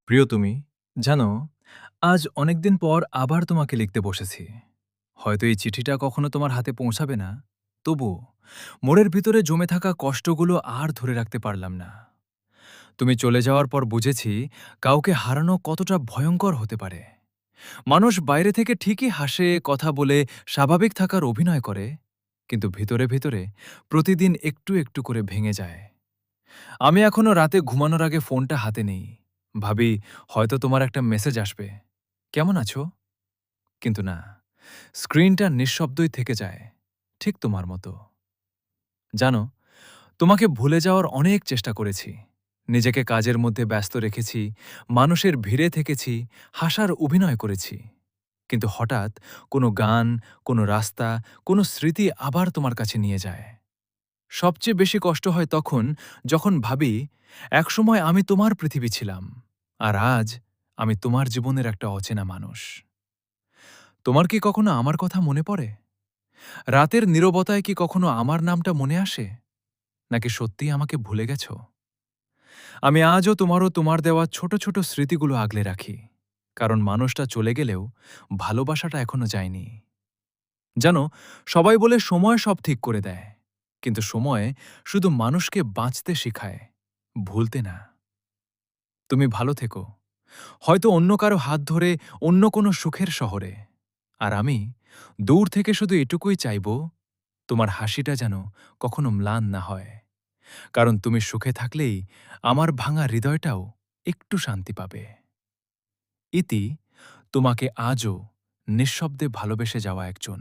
প্রিয় তুমি, জানো, আজ অনেকদিন পর আবার তোমাকে লিখতে বসেছি। হয়তো এই চিঠিটা কখনো তোমার হাতে পৌঁছাবে না, তবুও মনের ভিতরে জমে থাকা কষ্টগুলো আর ধরে রাখতে পারলাম না। তুমি চলে যাওয়ার পর বুঝেছি কাউকে হারানো কতটা ভয়ঙ্কর হতে পারে। মানুষ বাইরে থেকে ঠিকই হাসে, কথা বলে, স্বাভাবিক থাকার অভিনয় করে, কিন্তু ভিতরে ভিতরে প্রতিদিন একটু একটু করে ভেঙে যায়। আমি এখনো রাতে ঘুমানোর আগে ফোনটা হাতে নেই। ভাবি হয়তো তোমার একটা মেসেজ আসবে, কেমন আছো? কিন্তু না, স্ক্রিনটা নিঃশব্দই থেকে যায়, ঠিক তোমার মতো। জানো, তোমাকে ভুলে যাওয়ার অনেক চেষ্টা করেছি। নিজেকে কাজের মধ্যে ব্যস্ত রেখেছি, মানুষের ভিড়ে থেকেছি, হাসার অভিনয় করেছি। কিন্তু হঠাৎ কোনো গান, কোনো রাস্তা, কোনো স্মৃতি আবার তোমার কাছে নিয়ে যায়। সবচেয়ে বেশি কষ্ট হয় তখন, যখন ভাবি একসময় আমি তোমার পৃথিবী ছিলাম, আর আজ আমি তোমার জীবনের একটা অচেনা মানুষ। তোমার কি কখনো আমার কথা মনে পড়ে? রাতের নীরবতায় কি কখনো আমার নামটা মনে আসে? নাকি সত্যিই আমাকে ভুলে গেছ? আমি আজও তোমার দেওয়া ছোট ছোট স্মৃতিগুলো আগলে রাখি, কারণ মানুষটা চলে গেলেও ভালোবাসাটা এখনো যায়নি। জানো, সবাই বলে সময় সব ঠিক করে দেয়, কিন্তু সময় শুধু মানুষকে বাঁচতে শেখায়, ভুলতে না। তুমি ভালো থেকো, হয়তো অন্য কারো হাত ধরে, অন্য কোনো সুখের শহরে। আর আমি দূর থেকে শুধু এটুকুই চাইব, তোমার হাসিটা যেন কখনো ম্লান না হয়, কারণ তুমি সুখে থাকলেই আমার ভাঙা হৃদয়টাও একটু শান্তি পাবে। ইতি, তোমাকে আজও নিঃশব্দে ভালোবেসে যাওয়া একজন।